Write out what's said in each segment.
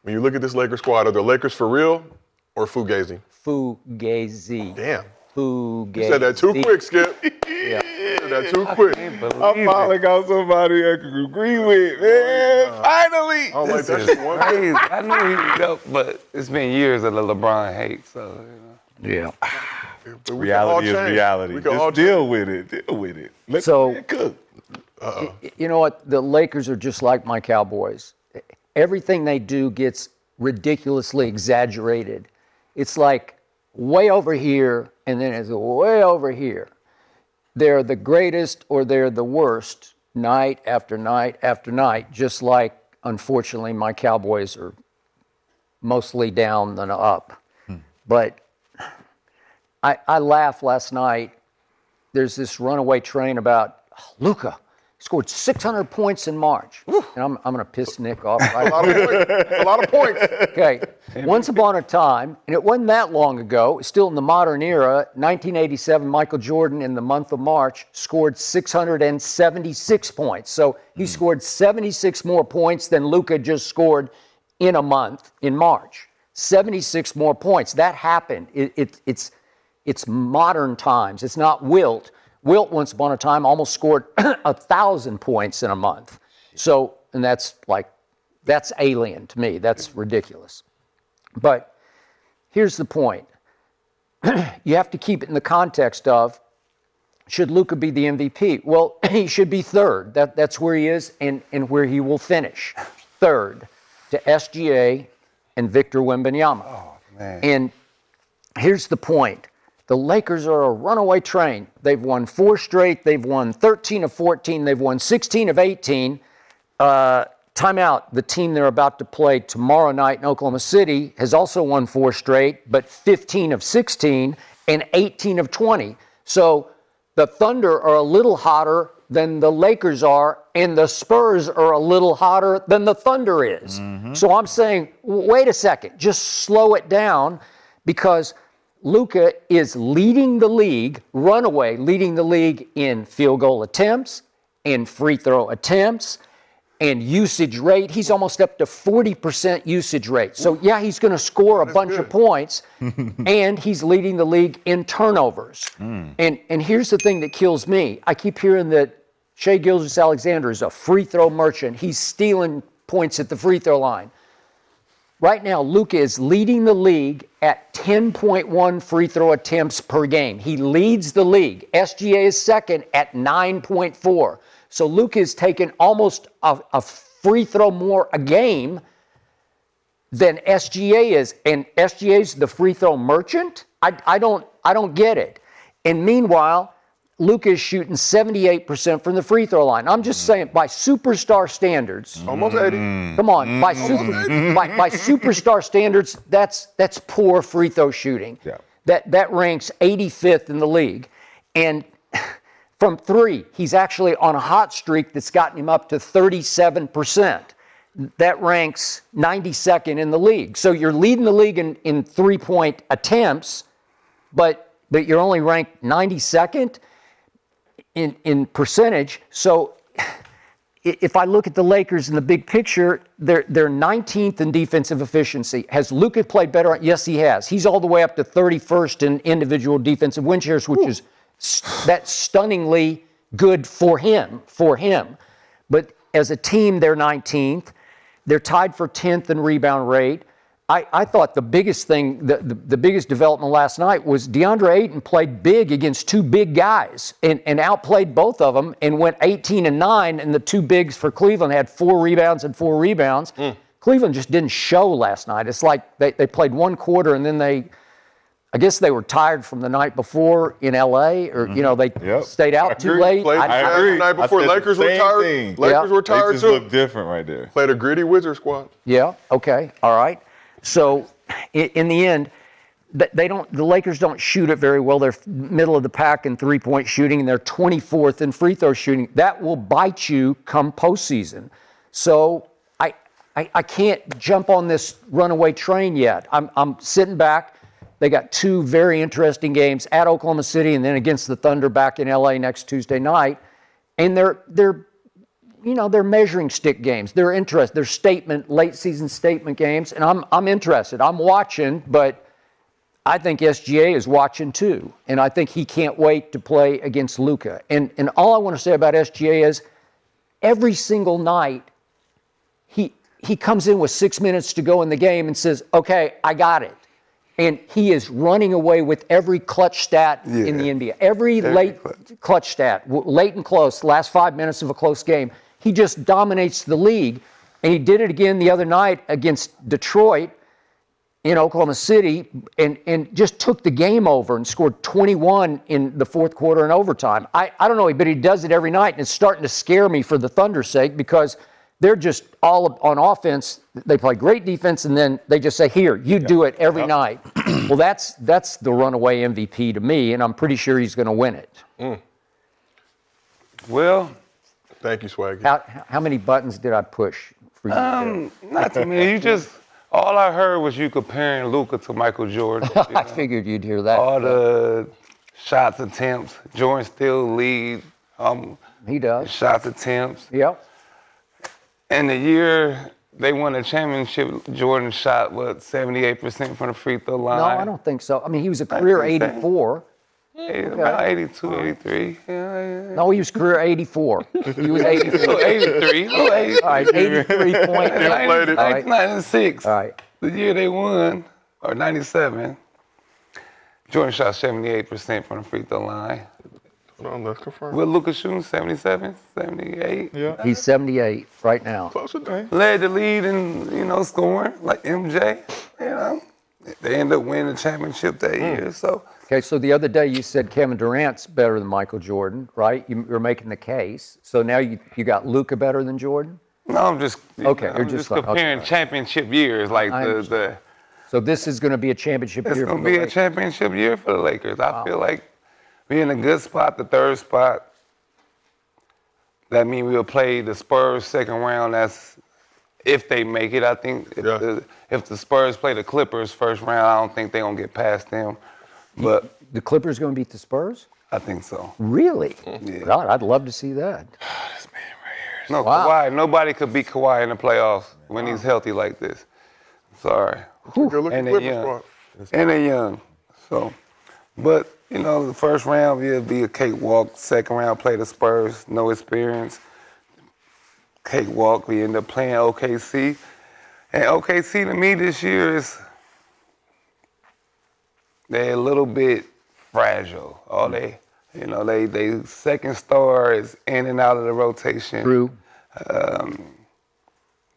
When you look at this Lakers squad, are the Lakers for real or fugazi? Fugazi. Damn. Fugazi. You said that too quick, Skip. Yeah. You said that too quick. I finally got somebody I can agree with, man. Finally. I don't like that shit one bit. I knew but it's been years of the LeBron hate, so, Yeah. But we Reality can is all change. reality. We can all Just deal with it. Deal with it. Let So- it cook. You know what? The Lakers are just like my Cowboys. Everything they do gets ridiculously exaggerated. It's like way over here, and then it's way over here. They're the greatest or they're the worst night after night after night, just like, unfortunately, my Cowboys are mostly down than up. But I laughed last night. There's this runaway train about Luka scored 600 points in March. And I'm going to piss Nick off. Right? A lot of points. Okay. Once upon a time, and it wasn't that long ago, still in the modern era, 1987, Michael Jordan in the month of March scored 676 points. So he scored 76 more points than Luka just scored in a month in March. 76 more points. That happened. It's modern times. It's not Wilt. Wilt, once upon a time, almost scored 1,000 points in a month. So, and that's alien to me. That's ridiculous. But here's the point. You have to keep it in the context of, should Luka be the MVP? Well, he should be third. That's where he is and where he will finish. Third to SGA and Victor Wembanyama. Oh, man. And here's the point. The Lakers are a runaway train. They've won 4 straight. They've won 13 of 14. They've won 16 of 18. Timeout, the team they're about to play tomorrow night in Oklahoma City has also won 4 straight, but 15 of 16 and 18 of 20. So the Thunder are a little hotter than the Lakers are, and the Spurs are a little hotter than the Thunder is. So I'm saying, wait a second, just slow it down, because Luka is leading the league, runaway, leading the league in field goal attempts, in free throw attempts, and usage rate. He's almost up to 40% usage rate. So, yeah, he's going to score a bunch of points, and he's leading the league in turnovers. And here's the thing that kills me. I keep hearing that Shai Gilgeous-Alexander is a free throw merchant. He's stealing points at the free throw line. Right now, Luka is leading the league at 10.1 free throw attempts per game. He leads the league. SGA is second at 9.4. So Luka is taking almost a free throw more a game than SGA is. And SGA is the free throw merchant? I don't get it. And meanwhile, Luka is shooting 78% from the free throw line. I'm just saying, by superstar standards, Almost 80. come on, by superstar standards, that's poor free throw shooting. Yeah. That ranks 85th in the league. And from 3, he's actually on a hot streak that's gotten him up to 37%. That ranks 92nd in the league. So you're leading the league in 3-point attempts, but you're only ranked 92nd in percentage. So if I look at the Lakers in the big picture, they're 19th in defensive efficiency. Has Luka played better? Yes, he has. He's all the way up to 31st in individual defensive win shares, which is that's stunningly good for him. But as a team, they're 19th. They're tied for 10th in rebound rate. I thought the biggest thing, the biggest development last night was DeAndre Ayton played big against 2 big guys and outplayed both of them and went 18-9, and the 2 bigs for Cleveland had 4 rebounds and 4 rebounds. Cleveland just didn't show last night. It's like they played 1 quarter and then I guess they were tired from the night before in L.A. or, they stayed out too late. I agree. The night before, Lakers were tired. Lakers were tired They just too. look different right there. Played a gritty Wizard squad. Yeah, okay, all right. So in the end, the Lakers don't shoot it very well. They're middle of the pack in 3-point shooting, and they're 24th in free throw shooting. That will bite you come postseason. So I can't jump on this runaway train yet. I'm sitting back. They got 2 very interesting games at Oklahoma City and then against the Thunder back in LA next Tuesday night. And they're they're measuring stick games. They're interested. They're late season statement games, and I'm interested. I'm watching, but I think SGA is watching too, and I think he can't wait to play against Luka. And all I want to say about SGA is every single night he comes in with 6 minutes to go in the game and says, "Okay, I got it." And he is running away with every clutch stat in the NBA. Every late clutch stat, late and close, last 5 minutes of a close game. He just dominates the league. And he did it again the other night against Detroit in Oklahoma City and just took the game over and scored 21 in the fourth quarter and overtime. I don't know, but he does it every night, and it's starting to scare me for the Thunder's sake because they're just all on offense. They play great defense, and then they just say, "Here, you do it every night." Well, that's the runaway MVP to me, and I'm pretty sure he's going to win it. Well, thank you, Swaggy. How many buttons did I push for you? not too many. All I heard was you comparing Luka to Michael Jordan. I figured you'd hear that. All the shots attempts. Jordan still lead. He does. Shots attempts. Yep. And the year they won the championship, Jordan shot, 78% from the free throw line? No, I don't think so. I mean, he was a career 84. About 82, 83. Yeah. No, he was career 84. He was 84. 83. All right, 83 point. 96. All right. The year they won, or 97, Jordan shot 78% from the free throw line. Hold on, let's confirm. With Luka shooting 77, 78. Yeah. He's 78 right now. Close enough. Led the lead in, scoring, like MJ. They ended up winning the championship that year, so. Okay, so the other day you said Kevin Durant's better than Michael Jordan, right? You're making the case. So now you got Luka better than Jordan? No, I'm just you're just like, comparing championship years, like the. So this is going to be a championship year. It's going to be a championship year for the Lakers. I feel like we're in a good spot, the third spot. That means we'll play the Spurs second round. That's if they make it. I think if the Spurs play the Clippers first round, I don't think they're going to get past them. But the Clippers going to beat the Spurs? I think so. Really? Yeah. God, I'd love to see that. This man right here. No, Wow. Kawhi. Nobody could beat Kawhi in the playoffs when he's healthy like this. Sorry. Good looking And they're Clippers young. squad. And they're young. So, but, the first round will be a cakewalk. Second round, play the Spurs, no experience. Cakewalk, we end up playing OKC. And OKC to me this year they're a little bit fragile. They second star is in and out of the rotation. True.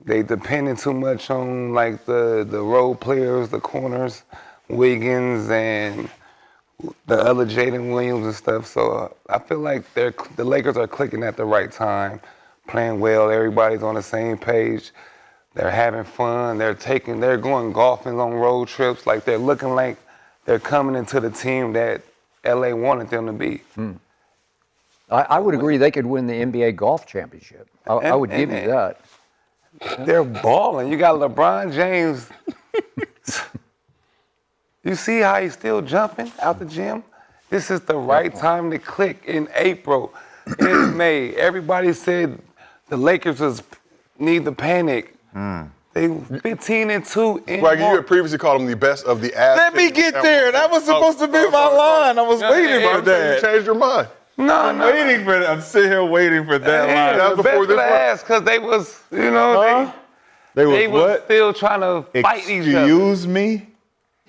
They depending too much on like the role players, the corners, Wiggins and the other Jaden Williams and stuff. So I feel like the Lakers are clicking at the right time, playing well. Everybody's on the same page. They're having fun. They're going golfing on road trips. Like they're looking like they're coming into the team that LA wanted them to be. I would agree they could win the NBA golf championship. I would give you that. They're balling. You got LeBron James. You see how he's still jumping out the gym? This is the right time to click in April, in May. Everybody said the Lakers need to panic. They 15-2 in Swaggy, you had previously called them the best of the ass. Let me get there. That was supposed to be my line. I was waiting for You that. changed your mind. No. Waiting for that. I'm sitting here waiting for that line. That was the best before of the this ass, because they was, They they was what? still trying to fight each other. Excuse me?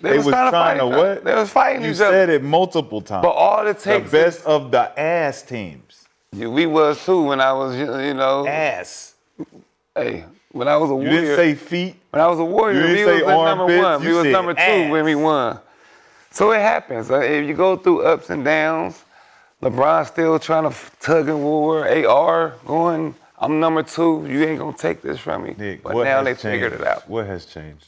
They was trying to what? They was fighting You each other. said it multiple times. But all it The takes best of the ass teams. we was too when I was, Ass. hey, when I was a You Warrior. didn't say feet. When I was a Warrior, You we didn't was say at number armpits, one. you We was said number two ass. when we won. So it happens. If you go through ups and downs, LeBron still trying to tug and war. AR going, I'm number two. You ain't going to take this from me. Nick, but what now has they changed? figured it out. What has changed?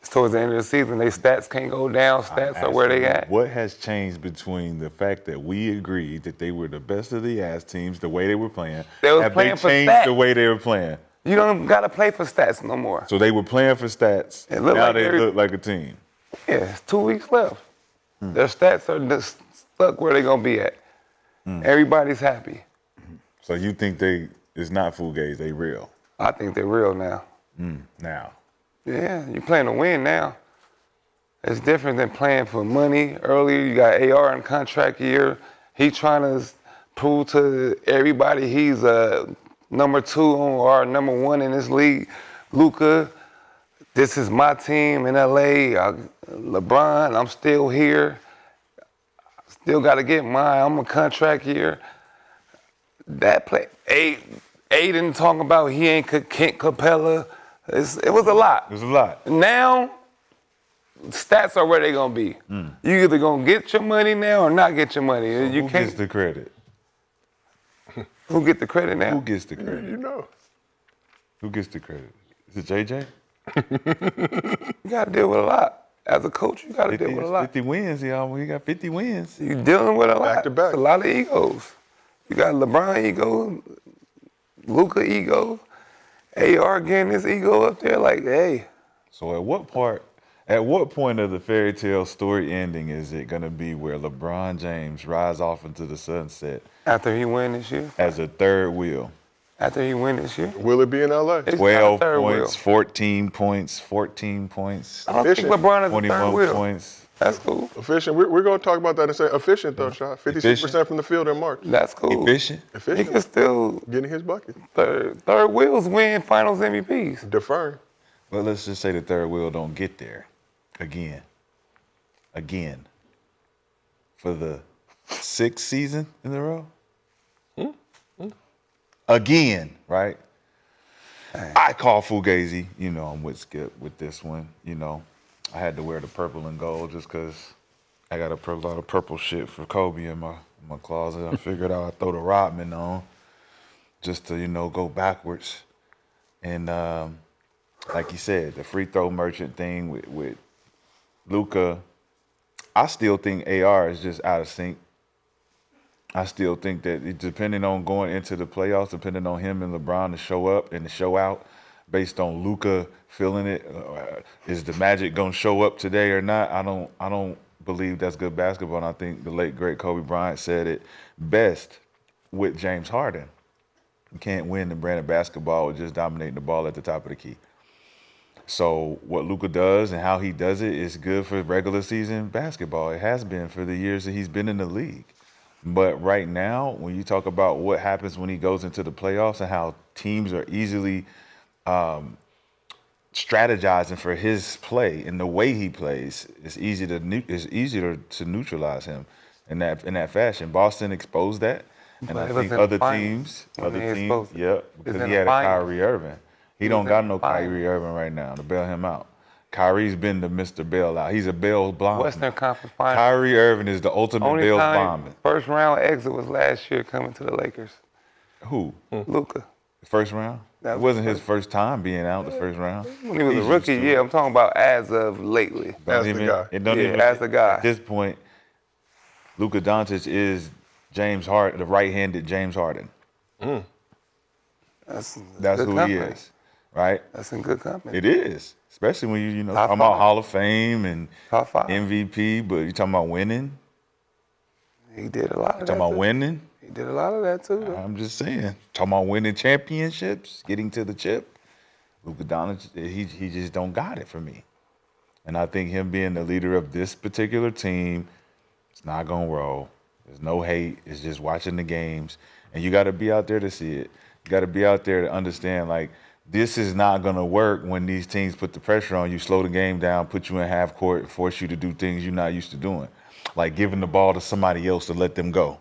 It's towards the end of the season. Their stats can't go down. Stats are where they at. What has changed between the fact that we agreed that they were the best of the ass teams, the way they were playing? They was have playing they for changed stats. the way they were playing? You don't got to play for stats no more. So they were playing for stats. It looked now like they every- look like a team. Yeah, it's 2 weeks left. Their stats are just stuck where they're going to be at. Everybody's happy. So you think they It's not fugazi. They real. I think they're real now. Now. Yeah, you're playing to win now. It's different than playing for money. Earlier, you got AR in contract year. He trying to prove to everybody he's number 2 or number 1 in this league. Luka, this is my team in LA. LeBron, I'm still here. Still got to get mine. I'm a contract year. That play, Aiden talking about he ain't Kent Capella. It was a lot. It was a lot. Now, stats are where they gonna be. You either gonna get your money now or not get your money. So you who can't. gets the credit? Who get the credit now? Who gets the credit? You know. Who gets the credit? Is it JJ? You gotta deal with a lot. As a coach, you gotta deal with a lot. 50 wins, y'all. He got 50 wins. You dealing with a lot. Back to back. It's a lot of egos. You got LeBron ego, Luka ego, AR getting his ego up there. Like, hey. So at what point of the fairy tale story ending is it gonna be where LeBron James rides off into the sunset After he win this year? as a third wheel? After he win this year? Will it be in LA? It's not a 12 third points, wheel. 14 points, 14 points, I don't think Efficient. LeBron is a 21 third wheel. points. That's cool. Efficient. We're going to talk about that in a second. Efficient, though, Shai. 56% from the field in March. That's cool. Efficient. He Efficient. can still Getting his bucket. third wheels win Finals MVPs. Deferring. Well, let's just say the third wheel don't get there again. For the 6th season in a row. Again, right? I call fugazi. You know, I'm with Skip with this one. You know, I had to wear the purple and gold just because I got a lot of purple shit for Kobe in my closet. I figured I'd throw the Rodman on just to, go backwards. And like you said, the free throw merchant thing with Luka, I still think AR is just out of sync. I still think that depending on going into the playoffs, depending on him and LeBron to show up and to show out, based on Luka feeling it, is the Magic gonna show up today or not? I don't believe that's good basketball. And I think the late great Kobe Bryant said it best with James Harden. You can't win the brand of basketball with just dominating the ball at the top of the key. So what Luka does and how he does it is good for regular season basketball. It has been for the years that he's been in the league. But right now, when you talk about what happens when he goes into the playoffs and how teams are easily strategizing for his play and the way he plays, it's easier to neutralize him in that fashion. Boston exposed that, and I think other teams, because he had a Kyrie Irving. He don't got no Kyrie Irving right now to bail him out. Kyrie's been the Mr. Bailout. He's a bail bondsman. Western Conference Finals. Kyrie Irving is the ultimate bail bondsman. First round exit was last year coming to the Lakers. Who? Luka. The first round? It wasn't his first time being out the first round. When he was a rookie, yeah, I'm talking about as of lately. As the guy. As the guy. At this point, Luka Doncic is James Harden, the right-handed James Harden. That's who he is, right? That's in good company. It is, especially when you Top talking about five. Hall of Fame and Top 5. MVP, but you talking about winning. He did a lot of that. Talking about too. winning. He did a lot of that too. Though. I'm just saying. Talking about winning championships, getting to the chip. Luka Doncic, he just don't got it for me. And I think him being the leader of this particular team, it's not gonna roll. There's no hate. It's just watching the games, and you got to be out there to see it. You got to be out there to understand, like, this is not gonna work when these teams put the pressure on you, slow the game down, put you in half court, force you to do things you're not used to doing, like giving the ball to somebody else to let them go.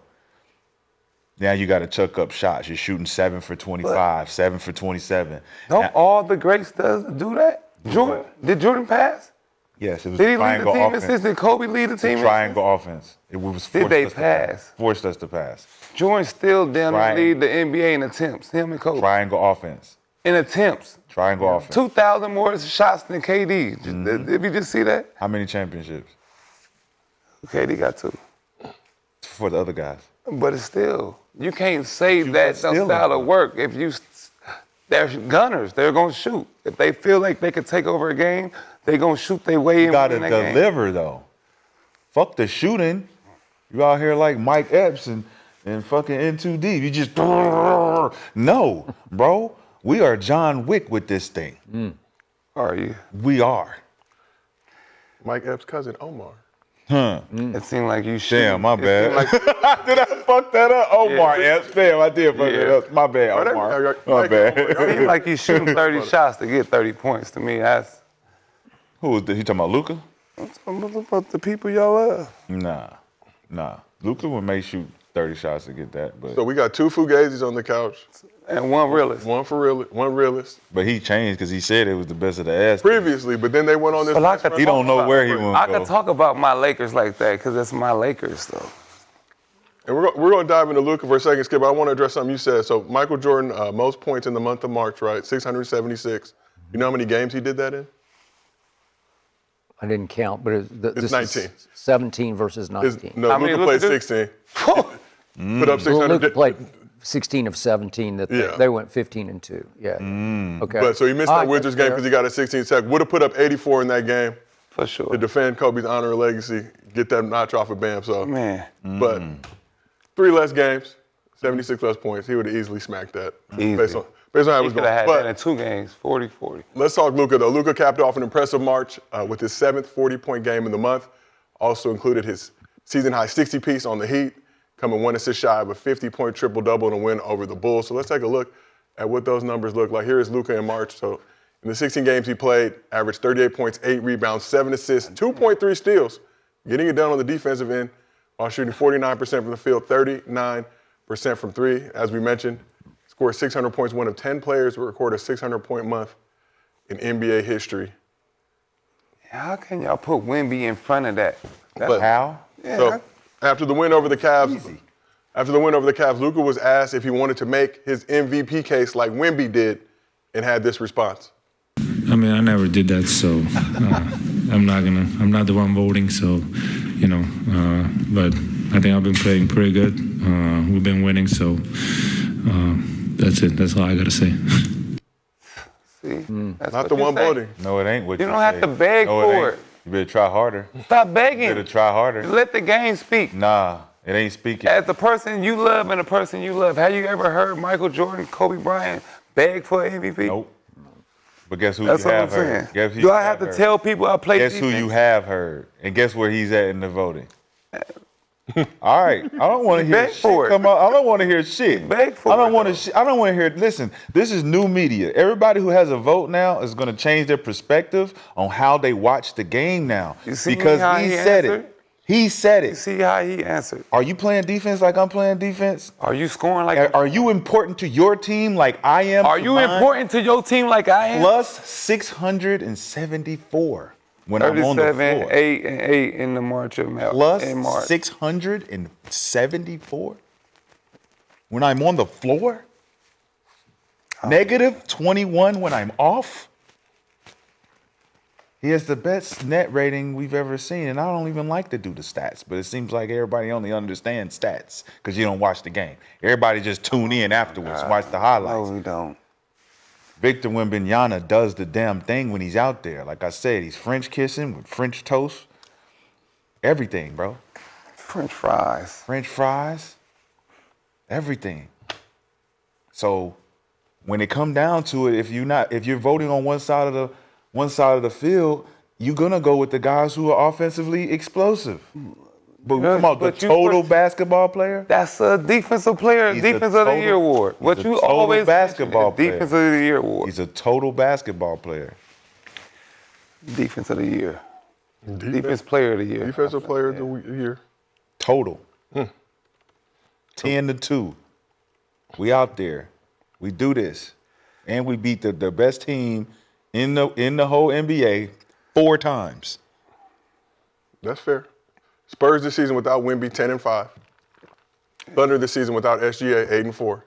Now you got to chuck up shots. You're shooting 7 for 25, 7 for 27. Don't all the greats do that? Jordan, did Jordan pass? Yes, it was Did he lead the triangle team offense. assist? Did Kobe lead the team? Triangle offense. It was Did they pass? Forced us to pass. Jordan still down to Triangle. lead the NBA in attempts. Him and Kobe. Triangle offense. In attempts. Triangle offense. 2,000 more shots than KD. Did you just see that? How many championships? KD got 2. For the other guys. But it's still, you can't say that still style of work if they're gunners. They're going to shoot. If they feel like they can take over a game, they're going to shoot their way in. You got to that game. deliver, though. Fuck the shooting. You out here like Mike Epps and and fucking in too deep. You just no, bro. We are John Wick with this thing. Are you? We are. Mike Epps' cousin, Omar. It seemed like you should. Damn, my bad. Like, Did I fuck that up? Omar Epps. Damn, I did fuck it up. My bad, Oh, Omar. that- My bad. it seemed like you shooting 30 shots to get 30 points. To me, that's Who was he talking about? Luka? about the people y'all love. Nah. Luka would make shoot 30 shots to get that, but So we got 2 fugazis on the couch. And one realist. One realist. but he changed because he said it was the best of the ass. Previously, but then they went on this. But I could He don't know where he went. I could talk about my Lakers like that because it's my Lakers, though. And we're going to dive into Luka for a second, Skip. I want to address something you said. So Michael Jordan, most points in the month of March, right? 676. You know how many games he did that in? I didn't count, but It's 19. 17 versus 19. No, How many Luka played Luka did? 16. Put up 600. Well, Luka played 16 of 17. That Yeah. they went 15 and 2. Yeah. Okay. But so he missed All that right, Wizards that's game fair. because he got a 16 sack. Would have put up 84 in that game For sure. to defend Kobe's honor and legacy, get that notch off of Bam. So, Man. but 3 less games, 76 less points. He would have easily smacked that Easy. based on how it He was could going. have had But that in 2 games, 40-40. let's talk Luka though. Luka capped off an impressive March with his 7th 40-point game in the month. Also included his season-high 60-piece on the Heat, coming 1 assist shy of a 50-point triple-double in a win over the Bulls. So let's take a look at what those numbers look like. Here is Luka in March. So in the 16 games he played, averaged 38 points, 8 rebounds, 7 assists, 2.3 steals, getting it done on the defensive end while shooting 49% from the field, 39% from 3. As we mentioned, scored 600 points, one of 10 players to record a 600-point month in NBA history. How can y'all put Wemby in front of that? But- How? Yeah. So after the win over the Cavs, Luka was asked if he wanted to make his MVP case like Wemby did, and had this response. I mean, I never did that, so I'm not the one voting, so, but I think I've been playing pretty good. We've been winning, so that's it. That's all I got to say. See? That's Not what the you one say. voting. No, it ain't what You you don't have say. to beg No, for ain't. it. You better try harder. Stop You begging. better try harder. Let the game speak. Nah, it ain't speaking. As the person you love and the person you love, have you ever heard Michael Jordan, Kobe Bryant beg for an MVP? Nope. But guess who That's you what I'm have saying. heard? Guess who Do you I have to heard? tell people I play Guess defense? who you have heard, and guess where he's at in the voting. All right, I don't want to hear Beg shit for it. come out. I don't want to hear shit. Beg for I don't it, want though. to. I don't want to hear. Listen, this is new media. Everybody who has a vote now is going to change their perspective on how they watch the game now. You see because how he he said answered? it. He said You it. see how he answered. Are you playing defense like I'm playing defense? Are you scoring like Are you important to your team like I am? Are to you mine? important to your team like I am? Plus 674 when I'm on the 37, floor. 8, and 8 in the March of March. Plus in March. 674 when I'm on the floor. Negative 21 when I'm off. He has the best net rating we've ever seen, and I don't even like to do the stats, but it seems like everybody only understands stats because you don't watch the game. Everybody just tune in afterwards, watch the highlights. No, we don't. Victor Wembanyama does the damn thing when he's out there. Like I said, he's French kissing with French toast. Everything, bro. French fries. French fries. Everything. So when it come down to it, if you're voting on one side of the field, you're gonna go with the guys who are offensively explosive. But Yeah, come on, the but you- total basketball player? That's a defensive player, He's a defense of the total- year award. What he's a you total always basketball mention is player. defense of the year award. He's a total basketball player. Defense of the year. Defense player of the year. Defensive player of the year. Total. 10-2. We out there. We do this. And we beat the best team in the whole NBA 4 times. That's fair. Spurs this season without Wemby, 10-5. Thunder this season without SGA, 8-4.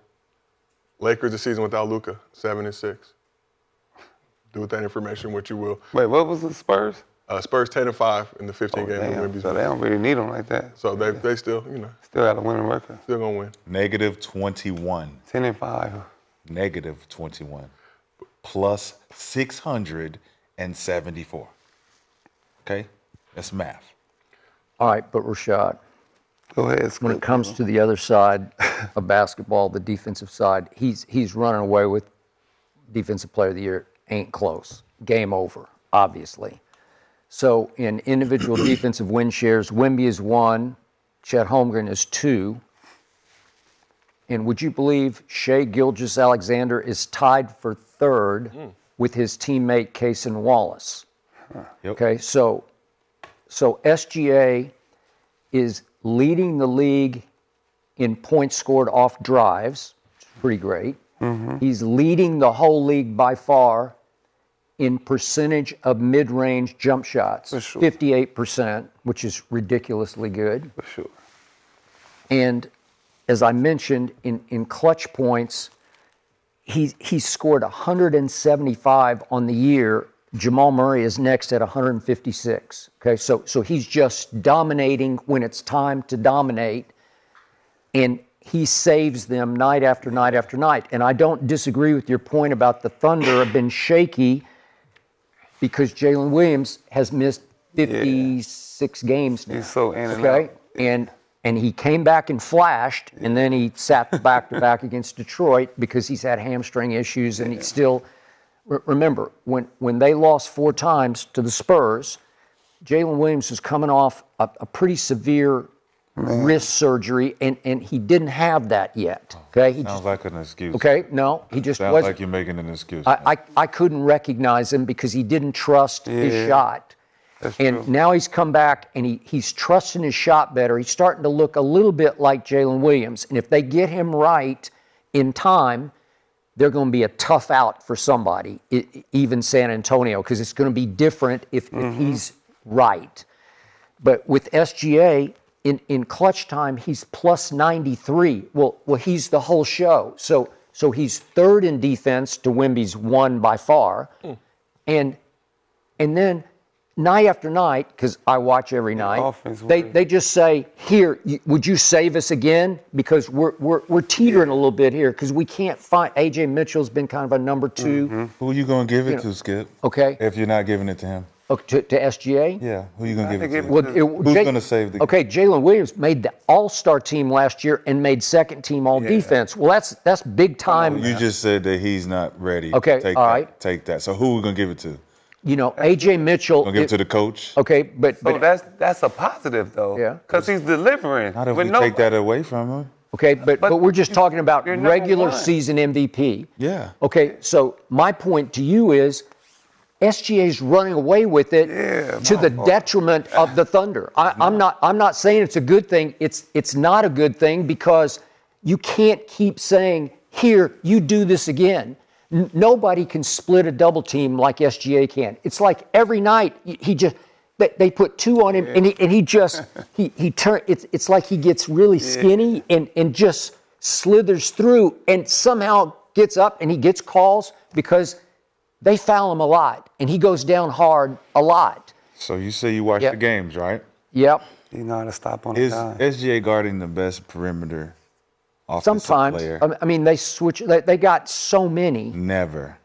Lakers this season without Luka, 7-6. Do with that information what you will. Wait, what was the Spurs? Spurs 10-5 in the 15 games that Damn, Wemby's so they been. don't really need them like that. So they still, Still got a winning record. still gonna win. Negative 21. 10-5. Negative 21. Plus 674. Okay? That's math. All right, but Rashad, Go ahead. when it comes to the other side of basketball, the defensive side, he's running away with Defensive Player of the Year. Ain't close. Game over, obviously. So in individual defensive win shares, Wemby is 1, Chet Holmgren is 2. And would you believe Shai Gilgeous-Alexander is tied for 3rd with his teammate Cason Wallace? Yep. Okay, so SGA is leading the league in points scored off drives, which is pretty great. He's leading the whole league by far in percentage of mid-range jump shots, 58%, which is ridiculously good. For sure. And as I mentioned, in clutch points, he's scored 175 on the year. Jamal Murray is next at 156. Okay, so he's just dominating when it's time to dominate, and he saves them night after night after night. And I don't disagree with your point about the Thunder have been shaky because Jalen Williams has missed 56 games now. He's so in and okay, out. And he came back and flashed, and then he sat back-to-back against Detroit because he's had hamstring issues, and he still. Remember, when they lost 4 times to the Spurs, Jalen Williams was coming off a pretty severe wrist surgery, and he didn't have that yet. Okay, Sounds like an excuse. Okay, no, he just Sounds wasn't. like you're making an excuse. I couldn't recognize him because he didn't trust his shot. That's And true. now he's come back and he's trusting his shot better. He's starting to look a little bit like Jalen Williams. And if they get him right in time, they're going to be a tough out for somebody, even San Antonio, because it's going to be different if he's right. But with SGA, in clutch time, he's plus 93. Well, he's the whole show. So he's 3rd in defense to Wemby's 1 by far. And then night after night, because I watch every night, offense they just say, here, would you save us again? Because we're teetering a little bit here because we can't find. A.J. Mitchell's been kind of a number 2. Who are you going to give it to, Skip? Okay. If you're not giving it to him? To SGA? Yeah. Who are you going to give it to? Well, Who's going to save the game? Okay, Jalen Williams made the All-Star team last year and made 2nd team All-Defense. Well, that's big time. You just said that he's not ready. Okay, Take all that, right. Take that. So who are we going to give it to? You know, A.J. Mitchell. Going to give it to the coach? Okay, but So that's a positive though. Yeah. Because he's delivering. Not if with we take that away from him. okay, but we're just talking about you're number regular 1. season MVP. Yeah. Okay, so my point to you is SGA's running away with it to the detriment of the Thunder. I'm not saying it's a good thing. It's not a good thing because you can't keep saying, here, you do this again. Nobody can split a double team like SGA can. It's like every night they put 2 on him and he just turn. It's like he gets really skinny and just slithers through and somehow gets up and he gets calls because they foul him a lot and he goes down hard a lot. So you say you watch the games, right? Yep. You know how to stop on a Is dime. SGA guarding the best perimeter offensive Sometimes. player? I mean, they switch. They got so many. Never.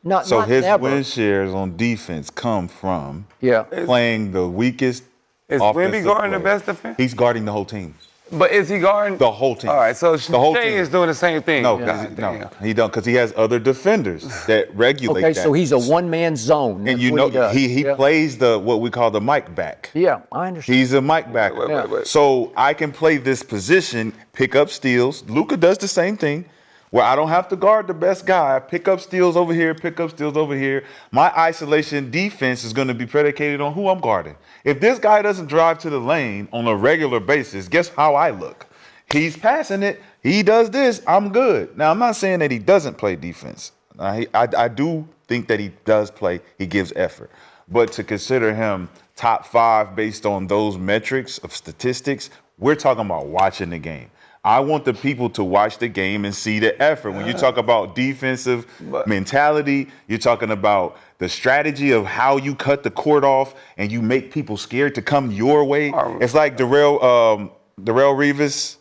Not So his never. win shares on defense come from Yeah. playing the weakest Is offensive Wemby guarding the player. best defense? He's guarding the whole team. But is he guarding The whole team. All right, so The whole Shai team. is doing the same thing. No, God no, damn. he don't, because he has other defenders that regulate Okay, that. so he's a one-man zone. and That's you what know he does. he Yeah. plays the what we call the mic back. Yeah, I understand. He's a mic backer. wait. So I can play this position, pick up steals. Luka does the same thing, where I don't have to guard the best guy. I pick up steals over here, pick up steals over here. My isolation defense is going to be predicated on who I'm guarding. If this guy doesn't drive to the lane on a regular basis, guess how I look? He's passing it. He does this. I'm good. Now, I'm not saying that he doesn't play defense. I do think that he does play. He gives effort. But to consider him top 5 based on those metrics of statistics, we're talking about watching the game. I want the people to watch the game and see the effort. When you talk about defensive mentality, you're talking about the strategy of how you cut the court off and you make people scared to come your way. It's like Darrell Reaves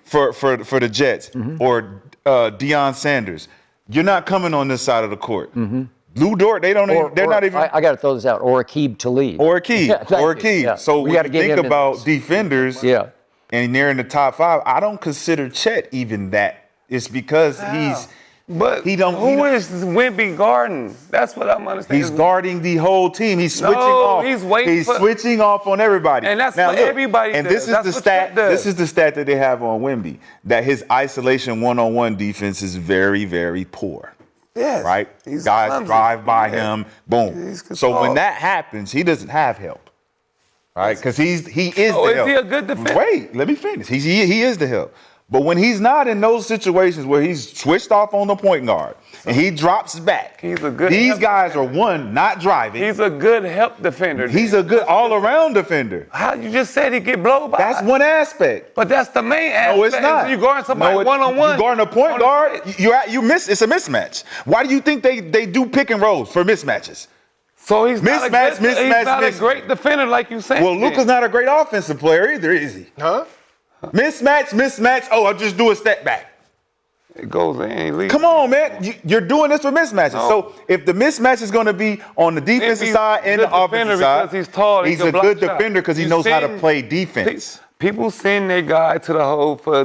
for the Jets or Deion Sanders. You're not coming on this side of the court. Lou Dort, they're not even. I got to throw this out. Or Aqib Talib. Or Akeem. Yeah, Or Akeem. Yeah. So We when gotta you get think him in about this. defenders, Yeah. and they're in the top 5, I don't consider Chet even that. It's because But he don't. Who is Wemby guarding? That's what I'm understanding. He's guarding the whole team. He's switching off. He's switching off on everybody. And that's what everybody does. And this is the stat. This is the stat that they have on Wemby, that his isolation one-on-one defense is very, very poor. Yes. Right? Guys clumsy. Drive by him. Boom. So when that happens, he doesn't have help. Right? Because he is the help. Is he a good defender? Wait, let me finish. He is the help. But when he's not in those situations where he's switched off on the point guard and he drops back, these guys are not driving. He's a good help defender. He's a good all-around defender. How you just said he get blown by? That's one aspect. But that's the main aspect. No, it's not. You guarding somebody one-on-one. You guarding a point guard, you miss. It's a mismatch. Why do you think they do pick and rolls for mismatches? So he's not a great defender like you said. Well, Luka's not a great offensive player either, is he? Huh? Mismatch. Oh, I'll just do a step back. It goes in. Come on, man. You're doing this for mismatches. No. So if the mismatch is going to be on the defensive side and the offensive side, he's tall, he's a good defender because he knows how to play defense. People send their guy to the hole for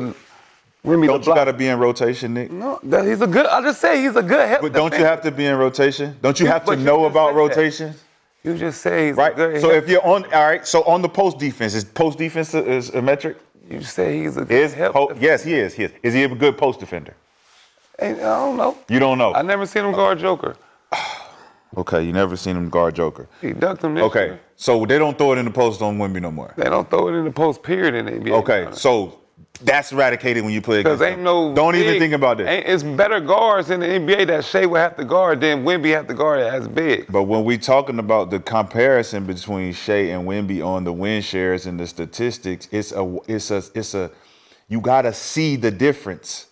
Wemby. Don't you got to be in rotation, Nick? No, he's a good. I just say he's a good help. But don't you have to be in rotation? Don't you have to know about rotation? You just say he's right. A good so help. If you're on, all right. So on the post defense, is post defense is a metric? You say he's a good help. Yes, he is. Is he a good post defender? I don't know. You don't know? I never seen him guard Joker. Okay, you never seen him guard Joker. He ducked him this year. So they don't throw it in the post on Wemby no more. They don't throw it in the post period in the NBA. Okay, so that's eradicated when you play against them. Don't even think about this. It's better guards in the NBA that Shai would have to guard than Wemby have to guard as big. But when we talking about the comparison between Shai and Wemby on the win shares and the statistics, it's a you gotta see the difference.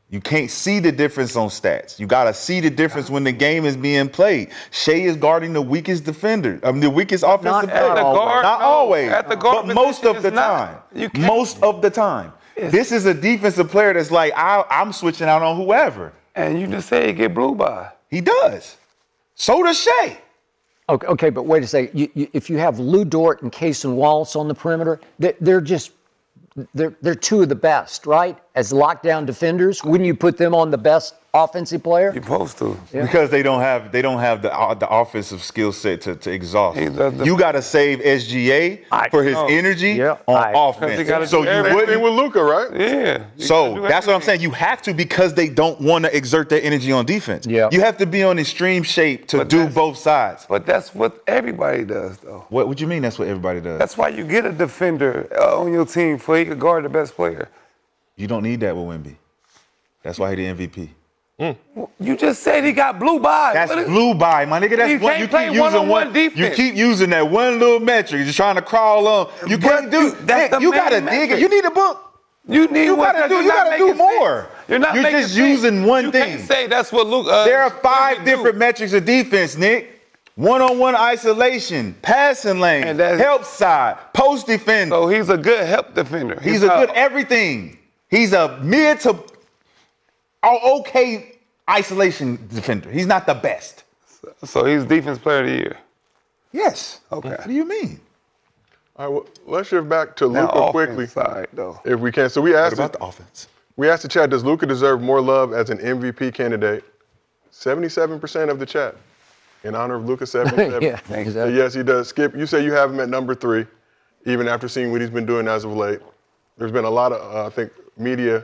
You can't see the difference on stats. You got to see the difference when the game is being played. Shai is guarding the weakest defender. the weakest offensive player. Not always. At the guard but most of the time. Most of the time. This is a defensive player that's like, I'm switching out on whoever. And you just say he get blew by. He does. So does Shai. Okay, but wait a second. If you have Lou Dort and Cason Wallace on the perimeter, they're two of the best, right? As lockdown defenders, wouldn't you put them on the best offensive player? You're supposed to. Yeah. Because they don't have the offensive skill set to exhaust. You got to save SGA for his energy on offense. So you wouldn't with Luka, right? Yeah. So that's what I'm saying. You have to because they don't want to exert their energy on defense. Yeah. You have to be on extreme shape to do both sides. But that's what everybody does, though. What you mean that's what everybody does? That's why you get a defender on your team for he could guard the best player. You don't need that with Wemby. That's why he the MVP. You just said he got blew by. That's blew by, my nigga. That's what you keep using. Defense. You keep using that one little metric. You're trying to crawl on. You can't do. You gotta dig it. You need a book. You gotta do more. You're just using one thing. You can't say that's what Luke. There are 5 different metrics of defense, Nick. One-on-one isolation, passing lane, help side, post defender. So he's a good help defender. He's a good everything. He's a mid to okay isolation defender. He's not the best. So he's defense player of the year. Yes. Okay. What do you mean? All right, well, let's shift back to Luka quickly, side, though. if we can. So we asked about the offense. We asked the chat, does Luka deserve more love as an MVP candidate? 77% of the chat in honor of Luka. 77. Yeah, exactly. Yes, he does. Skip, you say you have him at number 3, even after seeing what he's been doing as of late. There's been a lot of, I think, media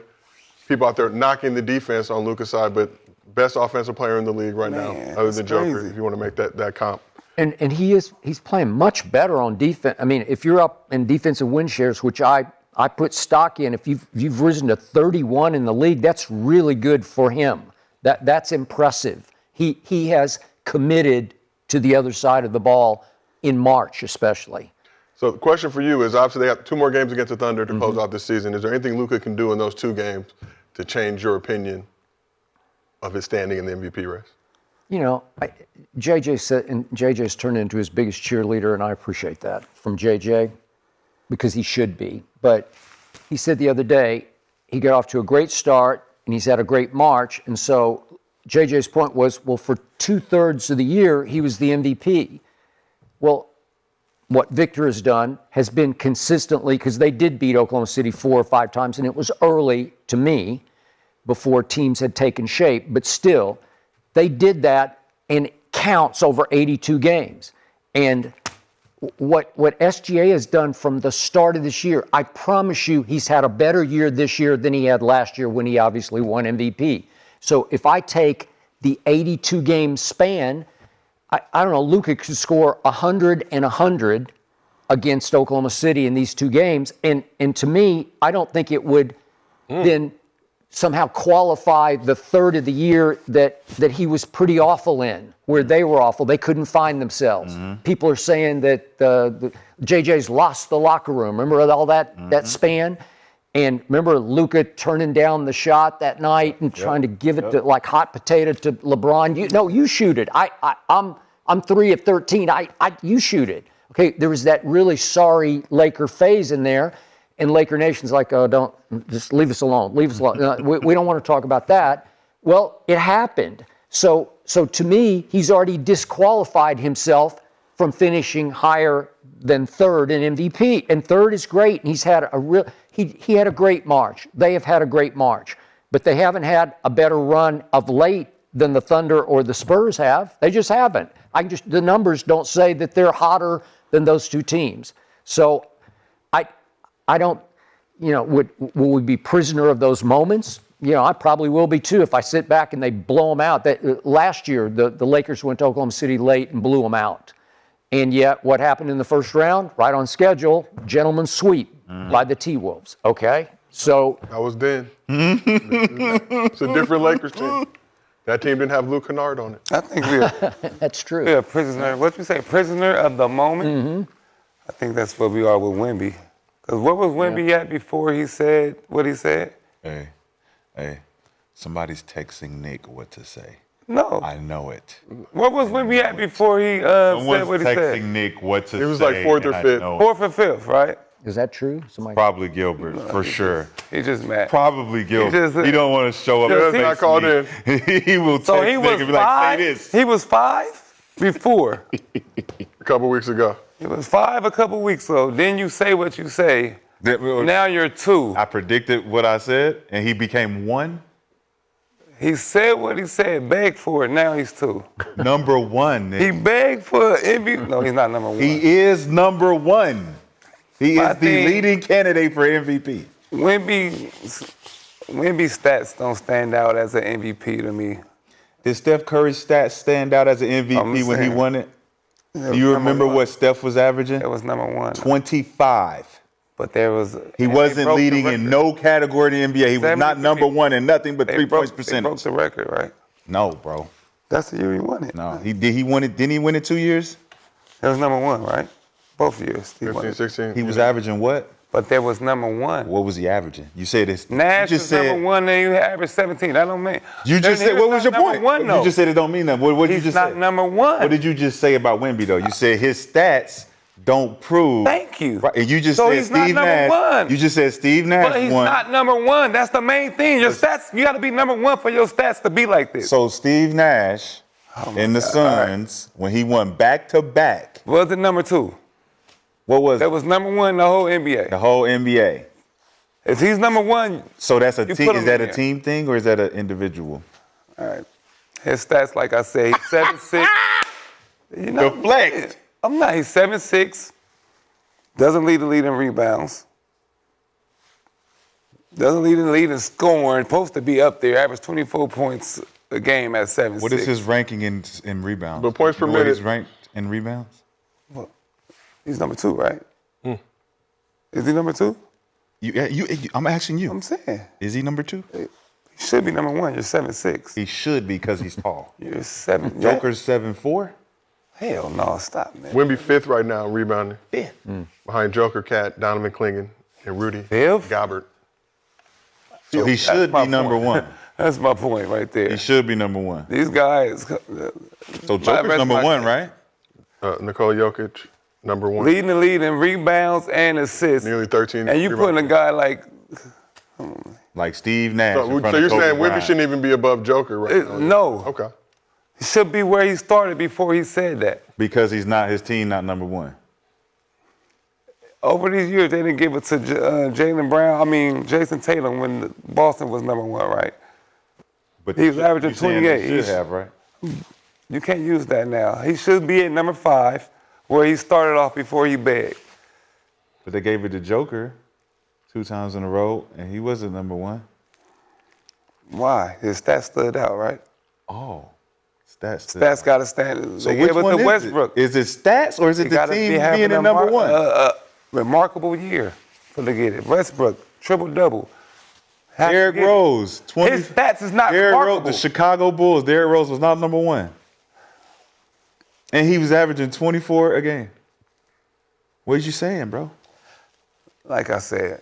people out there knocking the defense on Luka's side, but best offensive player in the league right now, other than Joker, if you want to make that comp. And he's playing much better on defense. I mean, if you're up in defensive win shares, which I put stock in, if you've risen to 31 in the league, that's really good for him. That's impressive. He has committed to the other side of the ball in March, especially. So the question for you is, obviously they have 2 more games against the Thunder to close out this season. Is there anything Luka can do in those 2 games to change your opinion of his standing in the MVP race? You know, JJ said, and JJ's turned into his biggest cheerleader, and I appreciate that from JJ because he should be. But he said the other day he got off to a great start and he's had a great March. And so JJ's point was, well, for 2/3 of the year, he was the MVP. Well, what Victor has done has been consistently, because they did beat Oklahoma City 4 or 5 times, and it was early to me before teams had taken shape, but still, they did that, and it counts over 82 games. And what SGA has done from the start of this year, I promise you he's had a better year this year than he had last year when he obviously won MVP. So if I take the 82-game span, I don't know, Luka could score 100 and 100 against Oklahoma City in these 2 games. And to me, I don't think it would then somehow qualify the third of the year that he was pretty awful in, where they were awful. They couldn't find themselves. People are saying that the JJ's lost the locker room. Remember all that span? And remember Luka turning down the shot that night and trying to give it to like hot potato to LeBron. You shoot it. I'm 3 of 13. You shoot it. Okay, there was that really sorry Laker phase in there. And Laker Nation's like, oh, don't, just leave us alone. Leave us alone. We don't want to talk about that. Well, it happened. So to me, he's already disqualified himself from finishing higher than third in MVP. And third is great. And he's had he had a great March. They have had a great March. But they haven't had a better run of late than the Thunder or the Spurs have. They just haven't. The numbers don't say that they're hotter than those 2 teams. So I don't, will we be prisoner of those moments? I probably will be too if I sit back and they blow them out. Last year, the Lakers went to Oklahoma City late and blew them out. And yet, what happened in the first round? Right on schedule, gentleman's sweep by the T-Wolves. Okay? So. That was then. It's a different Lakers team. That team didn't have Luke Kennard on it. I think we're that's true. We're a prisoner. What you say? Prisoner of the moment? I think that's what we are with Wemby. Because what was Wemby at before he said what he said? Hey, somebody's texting Nick what to say. No. I know it. What was Wemby at before he said what he said? Someone's texting Nick what to say. It was like 4th or 5th. 4th or 5th, right? Is that true? Probably Gilbert, for sure. He just mad. Probably Gilbert. He don't want to show up. He not called in. He will text Nick and be like, say this. He was 5 before. A couple weeks ago. He was 5 a couple weeks ago. Then you say what you say. Now you're 2. I predicted what I said, and he became 1. He said what he said, begged for it. Now he's 2. Number 1. Nick. He begged for MVP. No, he's not number 1. He is number 1. He is the leading candidate for MVP. Wemby's stats don't stand out as an MVP to me. Did Steph Curry's stats stand out as an MVP when he won it? Do you remember what Steph was averaging? It was number 1. 25. But there was. He wasn't leading in no category in the NBA. He was not number 1 in nothing but 3 points percentage. He broke the record, right? No, bro. That's the year he won it. No, didn't he win it 2 years? It was number 1, right? Both years. 15, 16. He was averaging what? But there was number 1. What was he averaging? You said this. Nash was number 1, then you averaged 17. That don't mean. You just said, what was your point? You just said it don't mean nothing. What did you just say? He's not number 1. What did you just say about Wemby, though? You said his stats don't prove. Thank you. Right, and you just so said he's Steve not Nash. number 1. You just said Steve Nash But he's won. not number 1. That's the main thing. Your stats, you got to be number 1 for your stats to be like this. So Steve Nash in the Suns, when he won back-to-back. Was it number 2? What was it? That was number 1 in the whole NBA. The whole NBA. If he's number 1, so that's a team. Is that a there. team thing or is that an individual? All right. His stats, like I said, he's 7'6". Deflect. I'm not. He's 7'6". Doesn't lead the lead in rebounds. Doesn't lead the lead in scoring. Supposed to be up there. Average 24 points a game at 7'6". What is his ranking in rebounds? The points per minute. He's ranked in rebounds? Well, he's number 2, right? Is he number 2? I'm asking you. I'm saying. Is he number 2? He should be number 1. You're 7'6". He should be because he's tall. You're 7. Joker's 7'4". Hell no, stop, man. Wemby 5th right now in rebounding. 5th. Behind Joker, Cat, Donovan Clingan, and Rudy 5th? Gobert. So he should be number 1. That's my point right there. He should be number 1. These guys. So Joker's number 1, right? Nikola Jokic, number 1. Leading the lead in rebounds and assists. Nearly 13. And you putting a guy like Steve Nash. So you're saying Wemby shouldn't even be above Joker right now? No. Okay. He should be where he started before he said that. Because his team not number 1. over these years, they didn't give it to Jason Tatum when Boston was number 1, right? But he was averaging 28. He should have, right? You can't use that now. He should be at number 5, where he started off before he begged. But they gave it to Joker 2 times in a row, and he wasn't number 1. Why? His stats stood out, right? Oh, stats. Stats got to stand. So they which gave it one to is Westbrook. Is it stats or is it the team being in number 1? Remarkable year for to get it. Westbrook, triple-double. Derrick Rose, 20. His stats is not Derrick remarkable. Rose, the Chicago Bulls, Derrick Rose was not number 1. And he was averaging 24 a game. What are you saying, bro? Like I said,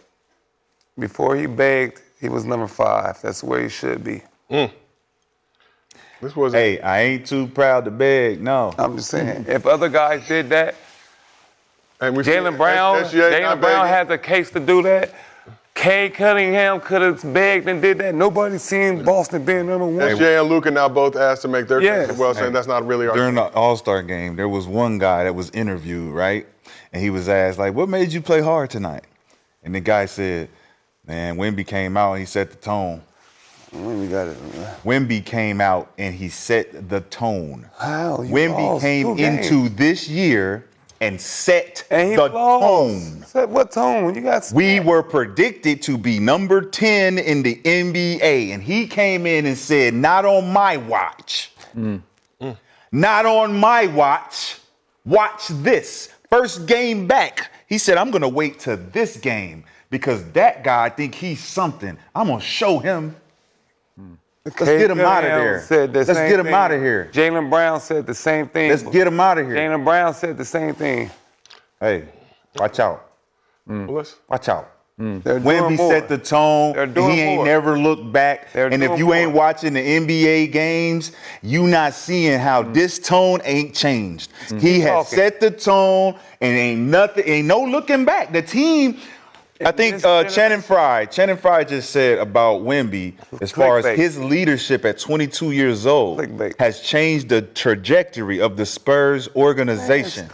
before he begged, he was number 5. That's where he should be. This was Hey, I ain't too proud to beg, no. I'm just saying, if other guys did that, Jaylen Brown had the case to do that. Cade Cunningham could have begged and did that. Nobody seen Boston being number 1. SGA and Luka now both asked to make their case as well, saying that's not really our During the All-Star game, there was one guy that was interviewed, right? And he was asked, like, what made you play hard tonight? And the guy said, man, Wemby came out and he set the tone. Wemby came out and he set the tone. How? Wemby came into this year and set the tone. Set what tone? You got. We were predicted to be number 10 in the NBA, and he came in and said, not on my watch. Not on my watch. Watch this. First game back, he said, I'm going to wait to this game because that guy think he's something. I'm going to show him. Let's get him out of there. Let's get him out of here. Jaylen Brown said the same thing. Let's get him out of here. Jaylen Brown said the same thing. Hey, watch out. Watch out. Wemby set the tone. He ain't never looked back. And if you ain't watching the NBA games, you not seeing how this tone ain't changed. He has set the tone, and ain't no looking back. The team. I think Channing Frye just said about Wemby, as far as his leadership at 22 years old, has changed the trajectory of the Spurs organization.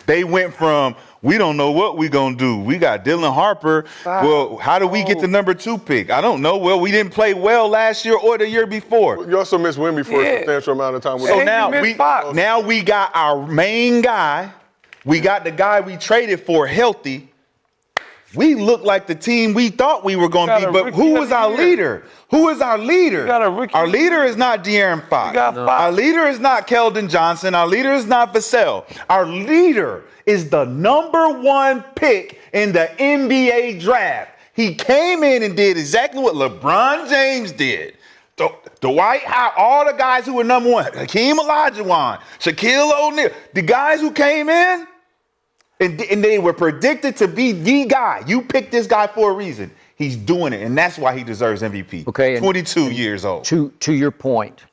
They went from, we don't know what we're going to do. We got Dylan Harper. Well, how do we get the number 2 pick? I don't know. Well, we didn't play well last year or the year before. You also missed Wemby for a substantial amount of time. So now we got our main guy. We got the guy we traded for healthy. We look like the team we thought we were going to be, but who is our leader? Who is our leader? Our leader is not De'Aaron Fox. Our leader is not Keldon Johnson. Our leader is not Vassell. Our leader is the number 1 pick in the NBA draft. He came in and did exactly what LeBron James did. Dwight Howard, all the guys who were number 1, Hakeem Olajuwon, Shaquille O'Neal, the guys who came in, and they were predicted to be the guy. You picked this guy for a reason. He's doing it, and that's why he deserves MVP. Okay, 22 years old. To your point,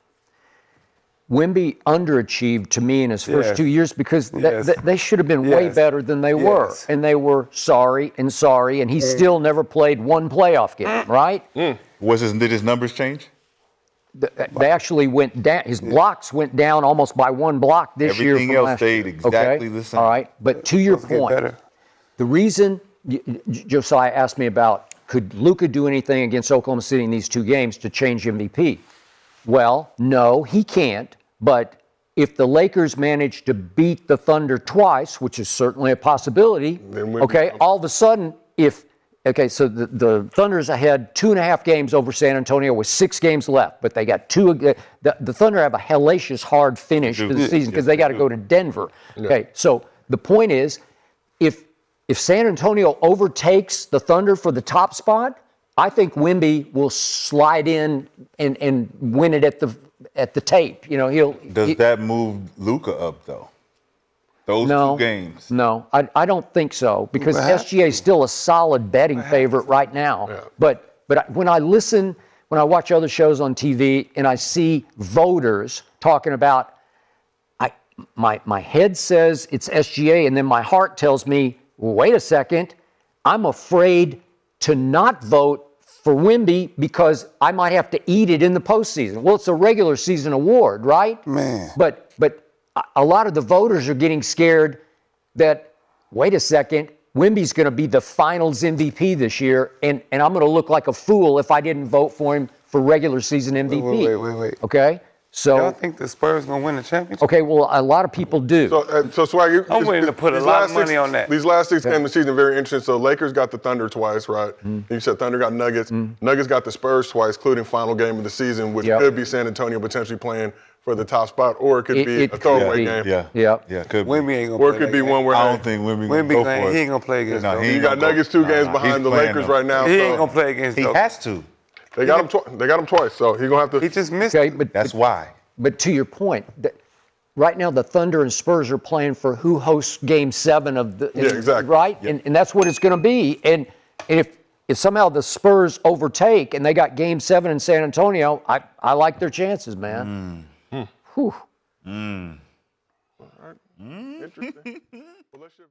Wemby underachieved to me in his first 2 years because they should have been way better than they were. And they were sorry, and he still never played one playoff game, right? Did his numbers change? They actually went down. His blocks went down almost by 1 block this year. Everything else stayed exactly the same. All right, but to your point, the reason Josiah asked me about could Luka do anything against Oklahoma City in these 2 games to change MVP? Well, no, he can't. But if the Lakers manage to beat the Thunder twice, which is certainly a possibility, all of a sudden, so the Thunder's ahead 2.5 games over San Antonio with 6 games left, but they got 2. The Thunder have a hellacious hard finish to the season because they got to go to Denver. Okay, so the point is, if San Antonio overtakes the Thunder for the top spot, I think Wemby will slide in and win it at the tape. Does that move Luka up though? Those 2 games. No, I don't think so because SGA is still a solid betting favorite right now. Yeah. But when I watch other shows on TV and I see voters talking about, my head says it's SGA and then my heart tells me, well, wait a second, I'm afraid to not vote for Wemby because I might have to eat it in the postseason. Well, it's a regular season award, right? Man. But a lot of the voters are getting scared that wait a second, Wemby's going to be the Finals MVP this year, and I'm going to look like a fool if I didn't vote for him for regular season MVP. Wait. Okay? So, Y'all think the Spurs going to win the championship? okay, well, a lot of people do. So Swag, I'm willing to put a lot of money on that. These last 6 games of the season are very interesting. So Lakers got the Thunder twice, right? You said Thunder got Nuggets. Nuggets got the Spurs twice, including final game of the season, which could be San Antonio potentially playing for the top spot, or it could be a throwaway game. Yeah. Could be. Wemby ain't going to play. Or it could be one where I don't think Wemby Wemby go for it. he ain't going to play against them. you got Nuggets 2 games behind the Lakers right now. He ain't going to play against He them. has to. They got him twice, so he's gonna have to. He just missed Okay, it. but That's why. But to your point, right now the Thunder and Spurs are playing for who hosts Game 7 of the exactly. right, and that's what it's going to be. And if somehow the Spurs overtake and they got Game 7 in San Antonio, I like their chances, man. Whew. All right. Interesting. Well, let's shift